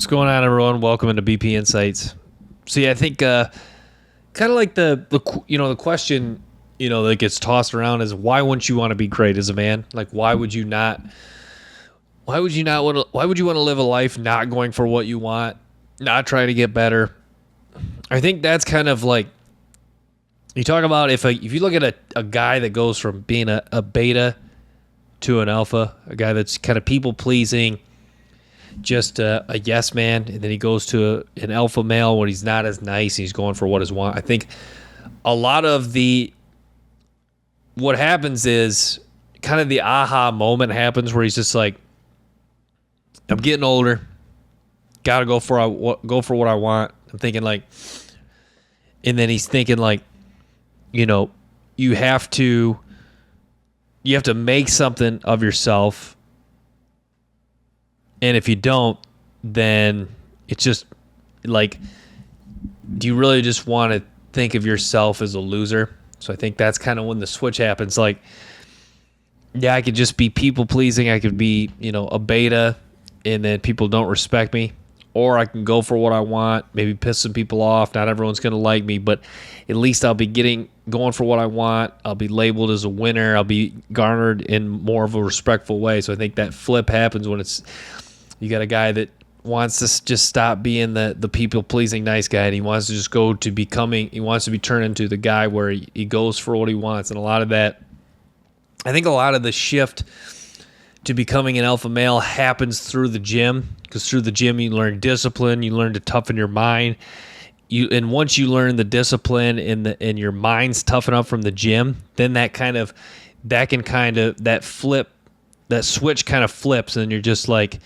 What's going on, everyone? Welcome into BP Insights. See, I think kind of like the question that gets tossed around is why wouldn't you want to be great as a man? Like why would you not want to live a life not going for what you want, not trying to get better? I think that's kind of like you talk about if you look at a guy that goes from being a beta to an alpha, a guy that's kind of people pleasing, just a yes man, and then he goes to an alpha male when he's not as nice, he's going for what is want. I think a lot of what happens is kind of the aha moment happens where he's just like, I'm getting older, gotta go for what I want. I'm thinking like, and then he's thinking like, you have to make something of yourself. And if you don't, then it's just like, do you really just want to think of yourself as a loser? So I think that's kind of when the switch happens. Like, yeah, I could just be people pleasing. I could be, a beta, and then people don't respect me. Or I can go for what I want, maybe piss some people off. Not everyone's going to like me, but at least I'll be going for what I want. I'll be labeled as a winner. I'll be garnered in more of a respectful way. So I think that flip happens when you got a guy that wants to just stop being the people-pleasing nice guy, and he wants to just he wants to be turned into the guy where he goes for what he wants. And a lot of the shift to becoming an alpha male happens through the gym, because through the gym you learn discipline, you learn to toughen your mind. And once you learn the discipline and your mind's toughen up from the gym, then that switch kind of flips, and you're just like,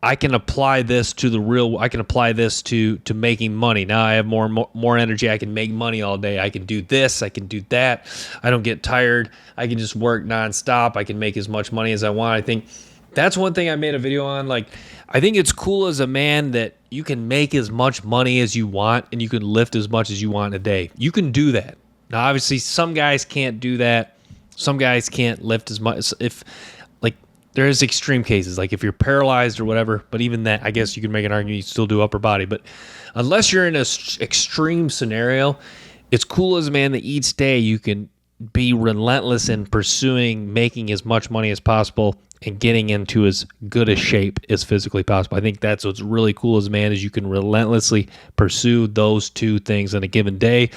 I can apply this to making money. Now I have more energy. I can make money all day. I can do this. I can do that. I don't get tired. I can just work nonstop. I can make as much money as I want. I think that's one thing I made a video on. Like, I think it's cool as a man that you can make as much money as you want and you can lift as much as you want a day. You can do that. Now, obviously, some guys can't do that. Some guys can't lift as much. There is extreme cases, like if you're paralyzed or whatever, but even that, I guess you can make an argument you still do upper body. But unless you're in an extreme scenario, it's cool as a man that each day you can be relentless in pursuing making as much money as possible and getting into as good a shape as physically possible. I think that's what's really cool as a man, is you can relentlessly pursue those two things in a given day.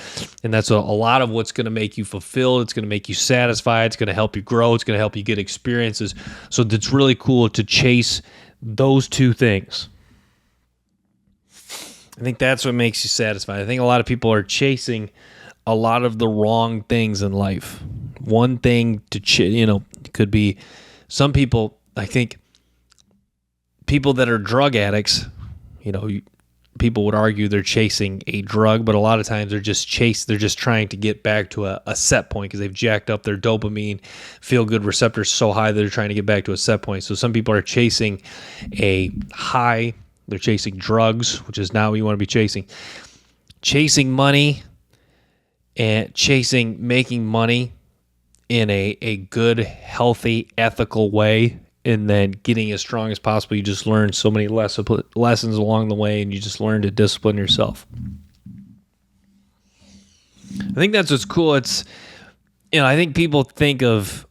And that's a lot of what's going to make you fulfilled. It's going to make you satisfied. It's going to help you grow. It's going to help you get experiences. So it's really cool to chase those two things. I think that's what makes you satisfied. I think a lot of people are chasing a lot of the wrong things in life. One thing could be some people. I think people that are drug addicts, people would argue they're chasing a drug, but a lot of times they're just trying to get back to a set point because they've jacked up their dopamine, feel-good receptors so high that they're trying to get back to a set point. So some people are chasing a high. They're chasing drugs, which is not what you want to be chasing. Chasing money and making money in a good, healthy, ethical way, and then getting as strong as possible. You just learn so many lessons along the way, and you just learn to discipline yourself. I think that's what's cool. It's, I think people think of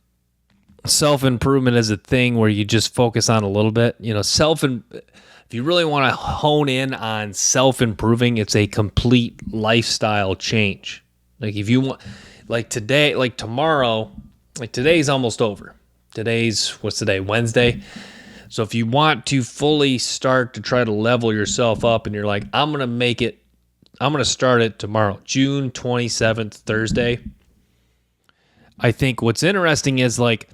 self-improvement as a thing where you just focus on a little bit. If you really want to hone in on self-improving, it's a complete lifestyle change. Like if you want, like today, like tomorrow, like today's almost over. What's today? Wednesday. So if you want to fully start to try to level yourself up and you're like, I'm going to start it tomorrow, June 27th, Thursday. I think what's interesting is like,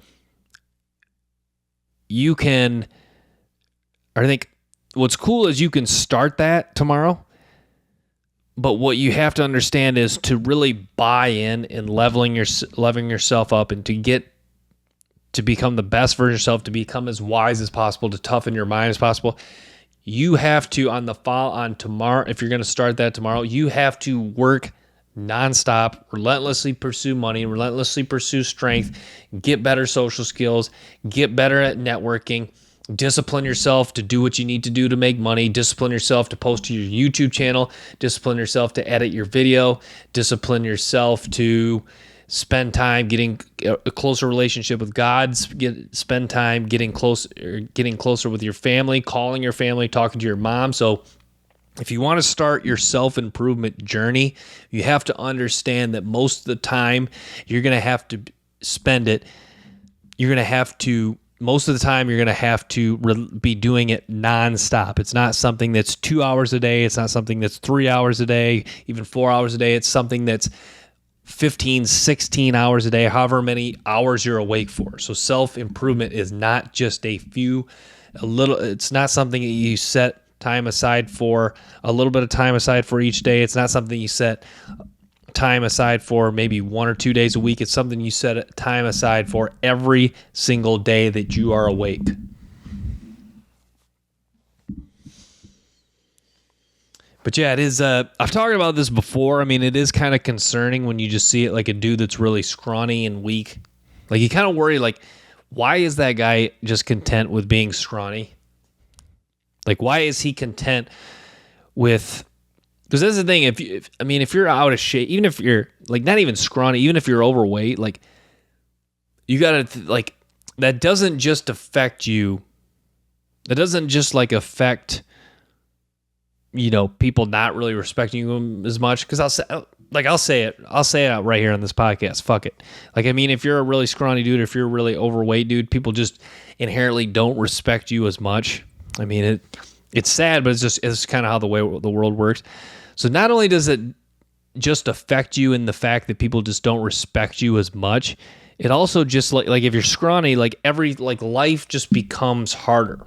what's cool is you can start that tomorrow. But what you have to understand is to really buy in and leveling yourself up and to become the best version of yourself, to become as wise as possible, to toughen your mind as possible. You have to, on tomorrow, if you're going to start that tomorrow, you have to work nonstop, relentlessly pursue money, relentlessly pursue strength, get better social skills, get better at networking, Discipline yourself to do what you need to do to make money. Discipline yourself to post to your YouTube channel. Discipline yourself to edit your video. Discipline yourself to spend time getting a closer relationship with God. Spend time getting closer with your family, calling your family, talking to your mom. So if you want to start your self-improvement journey, you have to understand that most of the time you're going to have to spend it. Most of the time you're going to have to be doing it nonstop. It's not something that's 2 hours a day. It's not something that's 3 hours a day, even 4 hours a day. It's something that's 15, 16 hours a day, however many hours you're awake for. So self-improvement is not just it's not something that you set time aside for, a little bit of time aside for each day. It's not something you set time aside for maybe 1 or 2 days a week. It's something you set time aside for every single day that you are awake. But yeah, it is. I've talked about this before. I mean, it is kind of concerning when you just see it like a dude that's really scrawny and weak. Like you kind of worry, like, why is that guy just content with being scrawny? Like, why is he content with? Because that's the thing. If you're out of shape, even if you're like not even scrawny, even if you're overweight, like you gotta like that doesn't just affect you. That doesn't just like affect, people not really respecting you as much. Because I'll say it out right here on this podcast. Fuck it. Like, I mean, if you're a really scrawny dude, if you're a really overweight dude, people just inherently don't respect you as much. I mean, it's sad, but it's kind of how the world works. So not only does it just affect you in the fact that people just don't respect you as much, it also just like if you're scrawny, like life just becomes harder.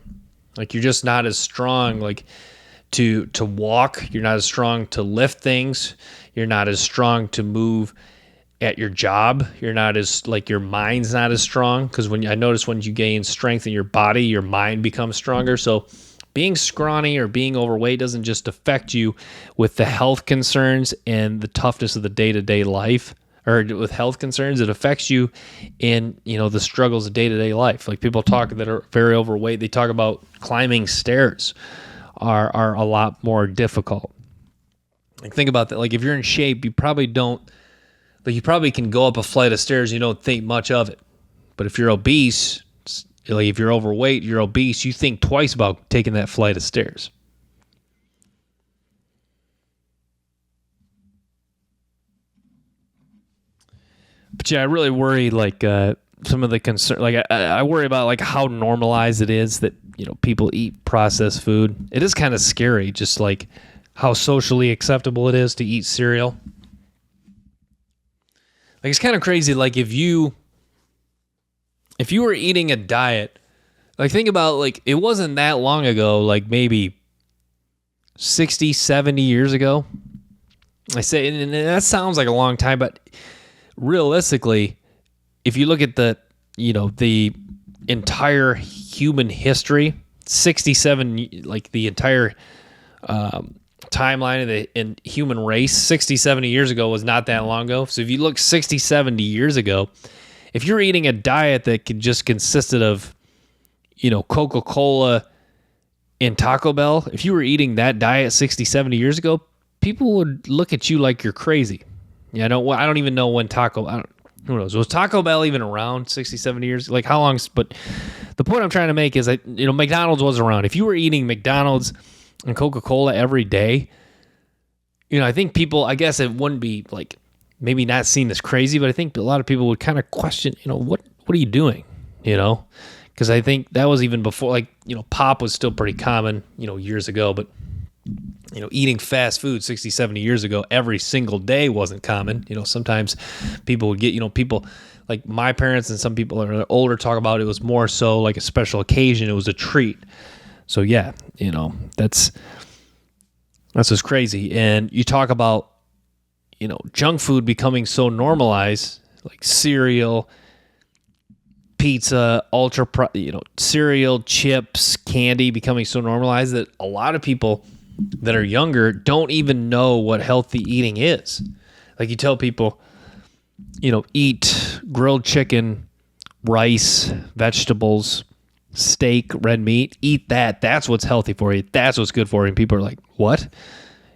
Like you're just not as strong, like to walk. You're not as strong to lift things. You're not as strong to move at your job. You're not as your mind's not as strong, because when you gain strength in your body, your mind becomes stronger. So being scrawny or being overweight doesn't just affect you with the health concerns and the toughness of the day-to-day life, or with health concerns. It affects you in, the struggles of day-to-day life. Like people talk that are very overweight, they talk about climbing stairs are a lot more difficult. Like think about that. Like if you're in shape, you probably can go up a flight of stairs, you don't think much of it. But if you're obese, like if you're overweight, you're obese, you think twice about taking that flight of stairs. But yeah, I really worry some of the concern. Like I worry about how normalized it is that people eat processed food. It is kind of scary, just like how socially acceptable it is to eat cereal. Like it's kind of crazy. Like if you were eating a diet, like think about it wasn't that long ago, like maybe 60, 70 years ago. I say, and that sounds like a long time, but realistically, if you look at the entire human history, 67, like the entire timeline of the human race, 60, 70 years ago was not that long ago. So if you look 60, 70 years ago, if you're eating a diet that just consisted of, Coca-Cola and Taco Bell, if you were eating that diet 60, 70 years ago, people would look at you like you're crazy. Yeah, I don't even know when who knows? Was Taco Bell even around 60, 70 years? Like how long? But the point I'm trying to make is that, McDonald's was around. If you were eating McDonald's and Coca-Cola every day, I think people, I guess it wouldn't be maybe not seen as crazy, but I think a lot of people would kind of question, what are you doing? Because I think that was even before, pop was still pretty common, years ago, but eating fast food 60, 70 years ago every single day wasn't common. Sometimes people would get, people like my parents and some people that are older talk about it was more so like a special occasion. It was a treat. So yeah, that's just crazy. And you talk about, junk food becoming so normalized, like cereal, pizza, cereal, chips, candy becoming so normalized that a lot of people that are younger don't even know what healthy eating is. Like you tell people, eat grilled chicken, rice, vegetables, steak, red meat, eat that. That's what's healthy for you. That's what's good for you. And people are like, what?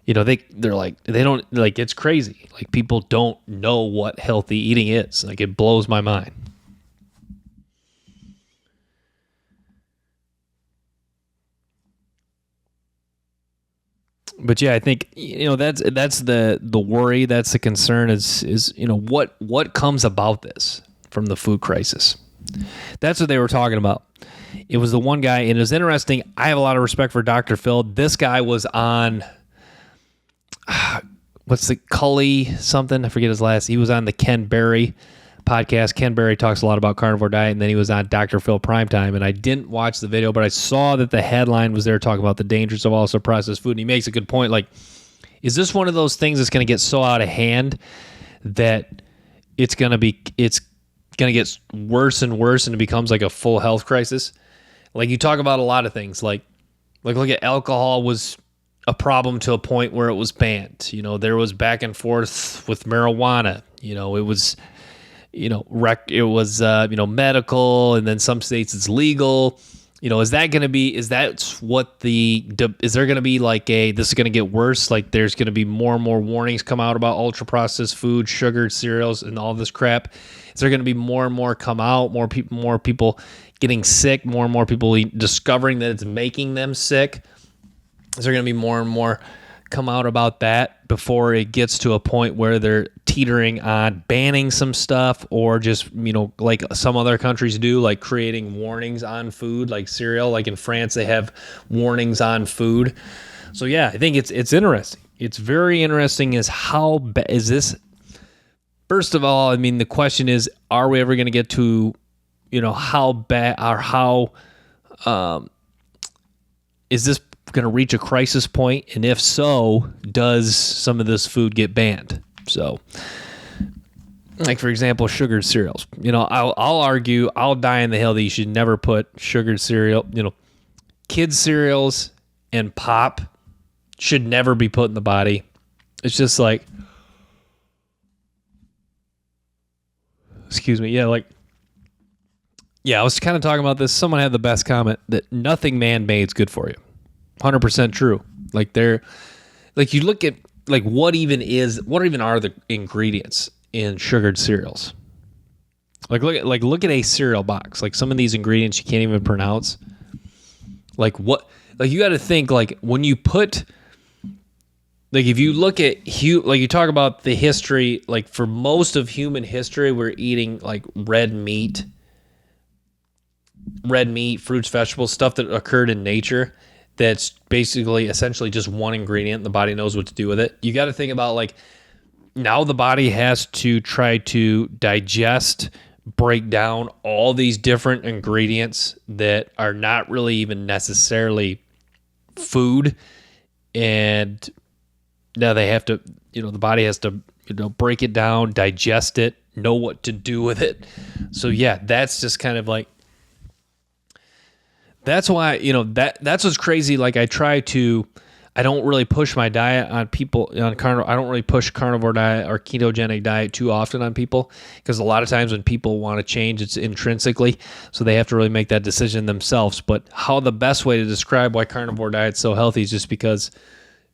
They're like, they don't, like, it's crazy. Like, people don't know what healthy eating is. Like, it blows my mind. But yeah, I think, that's the worry, that's the concern is what comes about this from the food crisis. That's what they were talking about. It was the one guy, and it was interesting. I have a lot of respect for Dr. Phil. This guy was on what's the Cully something? I forget his last. He was on the Ken Berry podcast. Ken Berry talks a lot about carnivore diet, and then he was on Dr. Phil Primetime. And I didn't watch the video, but I saw that the headline was there talking about the dangers of also processed food. And he makes a good point. Like, is this one of those things that's going to get so out of hand that it's going to get worse and worse, and it becomes like a full health crisis? Like, you talk about a lot of things, like look at alcohol was a problem to a point where it was banned. There was back and forth with marijuana. It was, it was, medical, and then some states it's legal. Is there going to be like this is going to get worse? Like, there's going to be more and more warnings come out about ultra processed food, sugared cereals, and all this crap. Is there going to be more and more come out, more people getting sick, more and more people discovering that it's making them sick? Is there going to be more and more come out about that before it gets to a point where they're teetering on banning some stuff, or just, like some other countries do, like creating warnings on food, like cereal? Like in France, they have warnings on food. So yeah, I think it's interesting. It's very interesting is how is this? First of all, I mean, the question is, are we ever going to get to, how bad or how is this going to reach a crisis point? And if so, does some of this food get banned? So, like, for example, sugared cereals. I'll argue, I'll die in the hill that you should never put sugared cereal, kids cereals and pop should never be put in the body. It's just like, excuse me. Yeah. I was kind of talking about this. Someone had the best comment that nothing man-made is good for you. 100% true. You look at what even are the ingredients in sugared cereals? Look at a cereal box. Like, some of these ingredients you can't even pronounce. You got to think, when you put, if you look at you talk about the history, for most of human history, we're eating red meat, fruits, vegetables, stuff that occurred in nature. That's basically essentially just one ingredient. The body knows what to do with it. You got to think about now the body has to try to digest, break down all these different ingredients that are not really even necessarily food. And now they have to, the body has to, break it down, digest it, know what to do with it. So yeah, that's just kind of that's why, that's what's crazy. I don't really push my diet on people on carnivore. I don't really push carnivore diet or ketogenic diet too often on people, because a lot of times when people want to change, it's intrinsically, so they have to really make that decision themselves. But how the best way to describe why carnivore diet's so healthy is just because,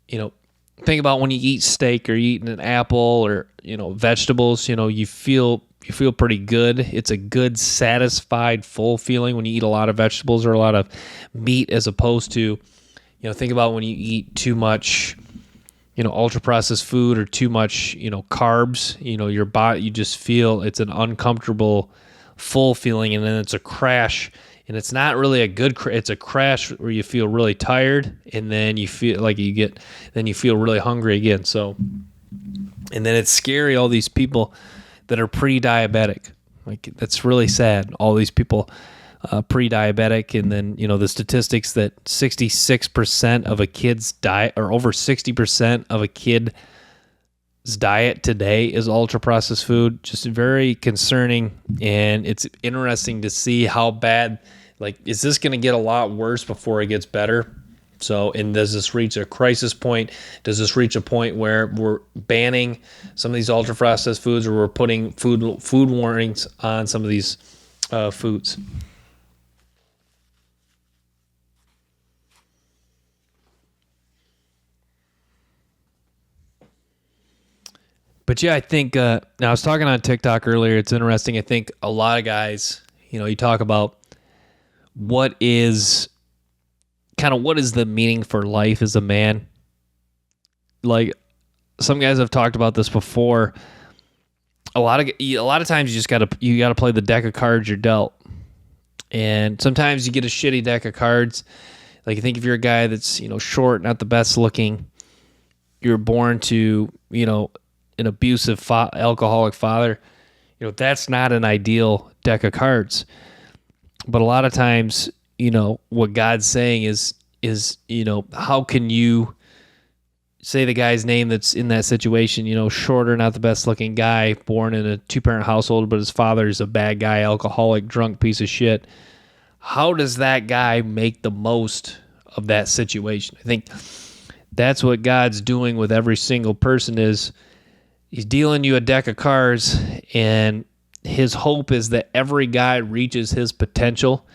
think about when you eat steak or you eat an apple or, vegetables, you feel pretty good. It's a good, satisfied, full feeling when you eat a lot of vegetables or a lot of meat, as opposed to, think about when you eat too much, ultra processed food or too much, carbs, your body, you just feel it's an uncomfortable, full feeling. And then it's a crash, and it's not really a good, it's a crash where you feel really tired, and then you feel then you feel really hungry again. So, and then it's scary, all these people that are pre-diabetic. That's really sad. All these people pre-diabetic, and then the statistics that 66% of a kid's diet, or over 60% of a kid's diet today, is ultra processed food. Just very concerning, and it's interesting to see how bad. Is this going to get a lot worse before it gets better? So, and does this reach a crisis point? Does this reach a point where we're banning some of these ultra processed foods, or we're putting food warnings on some of these foods? But yeah, I think now I was talking on TikTok earlier. It's interesting. I think a lot of guys, you talk about what is what is the meaning for life as a man. Like some guys have talked about this before. A lot of times you gotta play the deck of cards you're dealt, and sometimes you get a shitty deck of cards. Like I think if you're a guy that's short, not the best looking, you're born to an abusive alcoholic father. That's not an ideal deck of cards. But a lot of times, what God's saying is how can you say the guy's name that's in that situation, shorter, not the best looking guy, born in a 2-parent household, but his father's a bad guy, alcoholic, drunk piece of shit. How does that guy make the most of that situation? I think that's what God's doing with every single person is he's dealing you a deck of cards, and his hope is that every guy reaches his potential,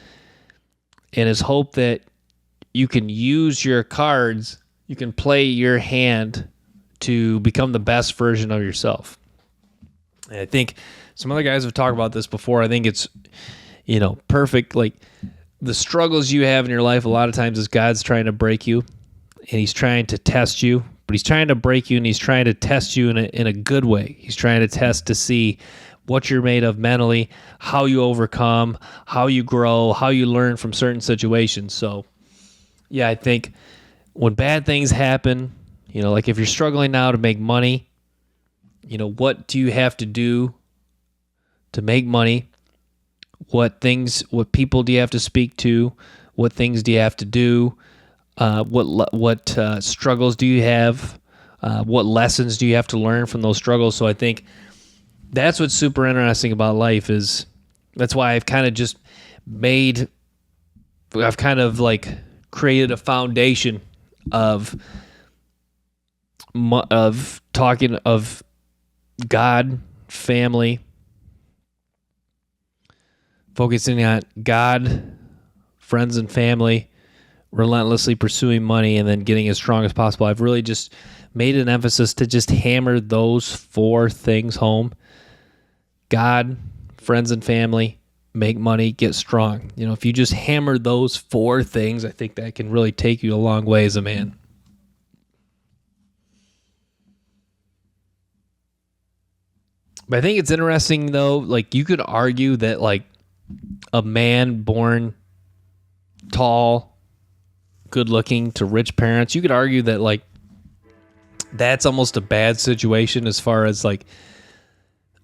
and his hope that you can use your cards, you can play your hand to become the best version of yourself. And I think some other guys have talked about this before. I think it's, perfect. Like the struggles you have in your life, a lot of times is God's trying to break you and he's trying to test you, but he's trying to break you and he's trying to test you in a good way. He's trying to test to see what you're made of mentally, how you overcome, how you grow, how you learn from certain situations. So yeah, I think when bad things happen, like if you're struggling now to make money, what do you have to do to make money? What people do you have to speak to? What things do you have to do? What struggles do you have? What lessons do you have to learn from those struggles? So I think that's what's super interesting about life is that's why I've kind of like created a foundation of talking of God, family, focusing on God, friends and family, relentlessly pursuing money, and then getting as strong as possible. I've really just made an emphasis to just hammer those 4 things home. God, friends and family, make money, get strong. If you just hammer those 4 things, I think that can really take you a long way as a man. But I think it's interesting though, like you could argue that like a man born tall, good looking to rich parents, you could argue that like that's almost a bad situation as far as like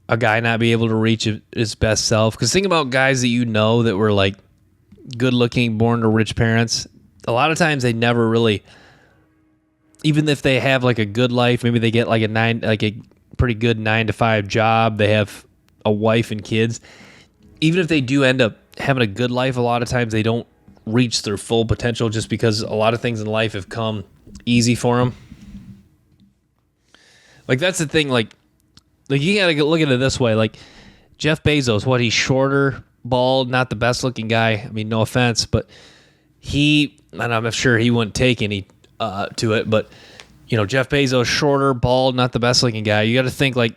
a guy not be able to reach his best self. Because think about guys that that were like good looking, born to rich parents. A lot of times they never really, even if they have like a good life, maybe they get like a pretty good 9-to-5 job. They have a wife and kids. Even if they do end up having a good life, a lot of times they don't reach their full potential just because a lot of things in life have come easy for them. Like that's the thing. Like you gotta look at it this way. Like Jeff Bezos, he's shorter, bald, not the best looking guy. I mean, no offense, but and I'm sure he wouldn't take any to it, but Jeff Bezos, shorter, bald, not the best looking guy. You got to think like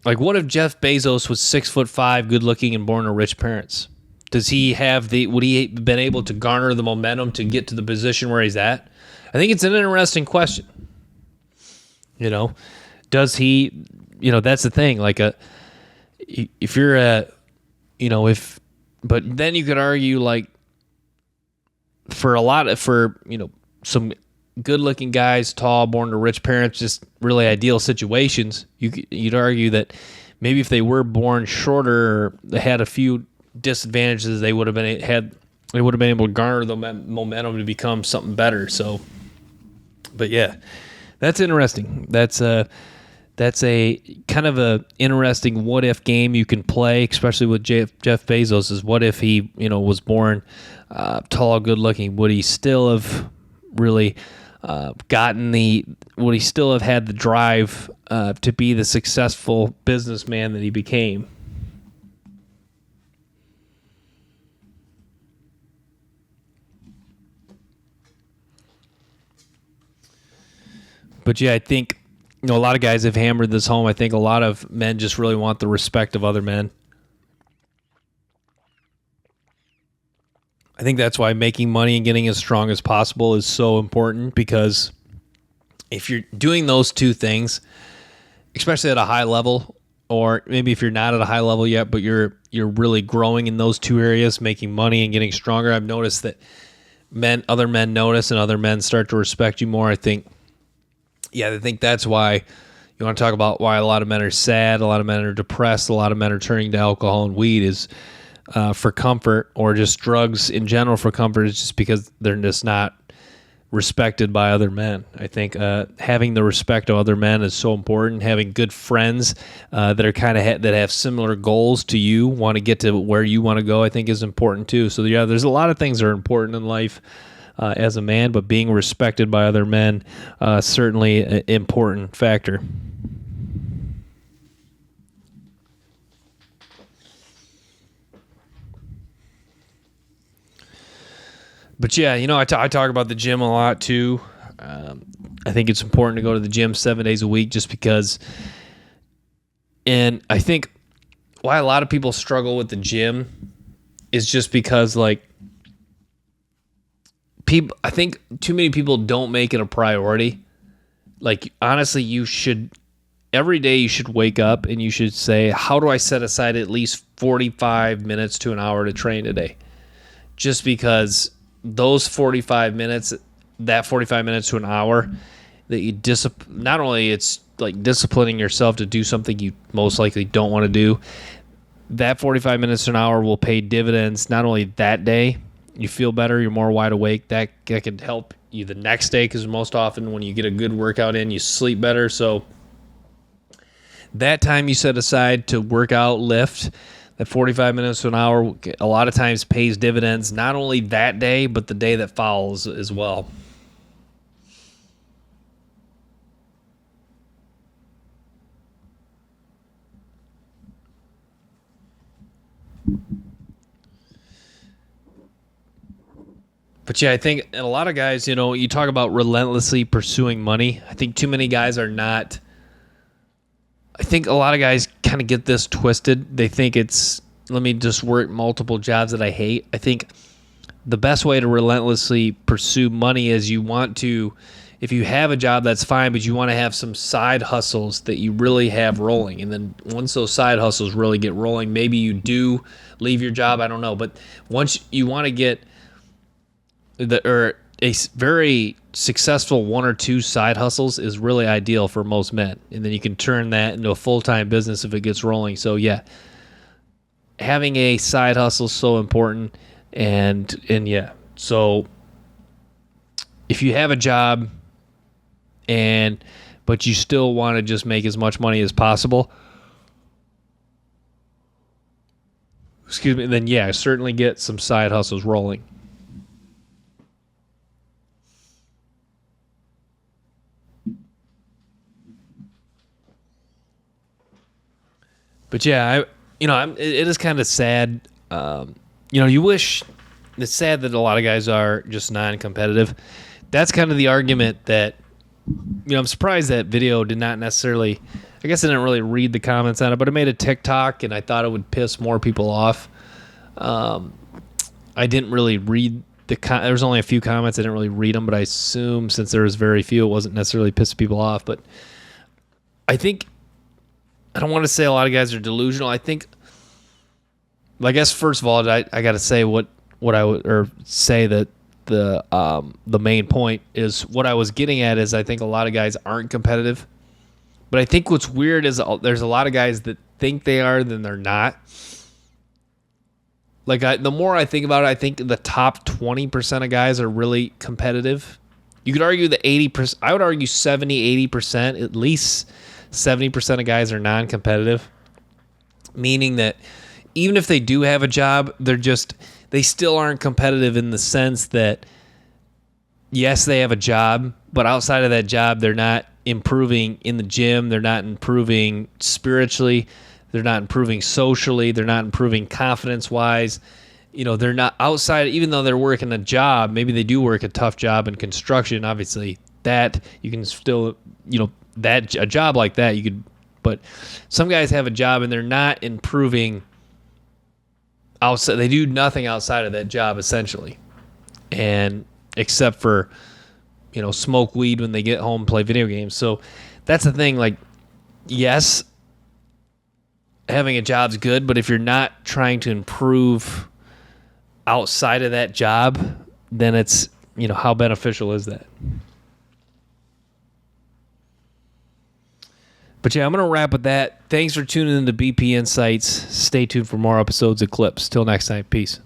what if Jeff Bezos was 6'5", good looking, and born to rich parents? Would he been able to garner the momentum to get to the position where he's at? I think it's an interesting question. Does he? That's the thing. Like if you're but then you could argue like for some good-looking guys, tall, born to rich parents, just really ideal situations. You'd argue that maybe if they were born shorter, or they had a few disadvantages, they would have been able to garner the momentum to become something better. So, but yeah, that's interesting. That's a kind of a interesting what if game you can play, especially with Jeff Bezos. Is what if he was born tall, good looking? Would he still have really would he still have had the drive to be the successful businessman that he became? But yeah, I think A lot of guys have hammered this home. I think a lot of men just really want the respect of other men. I think that's why making money and getting as strong as possible is so important, because if you're doing those two things, especially at a high level, or maybe if you're not at a high level yet, but you're really growing in those two areas, making money and getting stronger, I've noticed that other men notice and other men start to respect you more. I think that's why you want to talk about why a lot of men are sad, a lot of men are depressed, a lot of men are turning to alcohol and weed is for comfort, or just drugs in general for comfort, is just because they're just not respected by other men. I think having the respect of other men is so important. Having good friends that are kind of that have similar goals to you, want to get to where you want to go, I think is important too. So yeah, there's a lot of things that are important in life as a man, but being respected by other men certainly an important factor. But yeah, I talk about the gym a lot too. I think it's important to go to the gym 7 days a week, just because. And I think why a lot of people struggle with the gym is just because, like, I think too many people don't make it a priority. Like, honestly, every day you should wake up and you should say, how do I set aside at least 45 minutes to an hour to train today? Just because those 45 minutes, that 45 minutes to an hour, that you not only it's like disciplining yourself to do something you most likely don't want to do, that 45 minutes to an hour will pay dividends not only that day, you feel better, you're more wide awake, that could help you the next day, because most often when you get a good workout in, you sleep better. So that time you set aside to work out, lift, that 45 minutes to an hour, a lot of times pays dividends, not only that day, but the day that follows as well. But yeah, I think, and a lot of guys, you talk about relentlessly pursuing money. I think too many guys are not. I think a lot of guys kind of get this twisted. They think it's, let me just work multiple jobs that I hate. I think the best way to relentlessly pursue money is if you have a job, that's fine, but you want to have some side hustles that you really have rolling. And then once those side hustles really get rolling, maybe you do leave your job, I don't know. But once you want to get a very successful one or two side hustles is really ideal for most men. And then you can turn that into a full-time business if it gets rolling. So yeah, having a side hustle is so important. And yeah, so if you have a job but you still want to just make as much money as possible, then yeah, certainly get some side hustles rolling. But yeah, it is kind of sad. You wish, it's sad that a lot of guys are just non-competitive. That's kind of the argument that, I'm surprised that video did not necessarily, I guess I didn't really read the comments on it, but it made a TikTok and I thought it would piss more people off. I didn't really read there was only a few comments. I didn't really read them, but I assume since there was very few, it wasn't necessarily pissing people off. But I think, I don't want to say a lot of guys are delusional. I guess first of all, I got to say what I would, or say that the main point is what I was getting at is I think a lot of guys aren't competitive. But I think what's weird is there's a lot of guys that think they are, then they're not. Like the more I think about it, I think the top 20% of guys are really competitive. You could argue that 80%, I would argue 70, 80%, at least 70% of guys are non-competitive, meaning that even if they do have a job, they still aren't competitive in the sense that, yes, they have a job, but outside of that job, they're not improving in the gym, they're not improving spiritually, they're not improving socially, they're not improving confidence-wise. They're not outside, even though they're working a job, maybe they do work a tough job in construction, obviously, that you can still, that a job like that you could, but some guys have a job and they're not improving outside. They do nothing outside of that job essentially, and except for smoke weed when they get home, play video games. So that's the thing. Like, yes, having a job's good, but if you're not trying to improve outside of that job, then it's, how beneficial is that? But yeah, I'm going to wrap with that. Thanks for tuning in to BP Insights. Stay tuned for more episodes of Clips. Till next time, peace.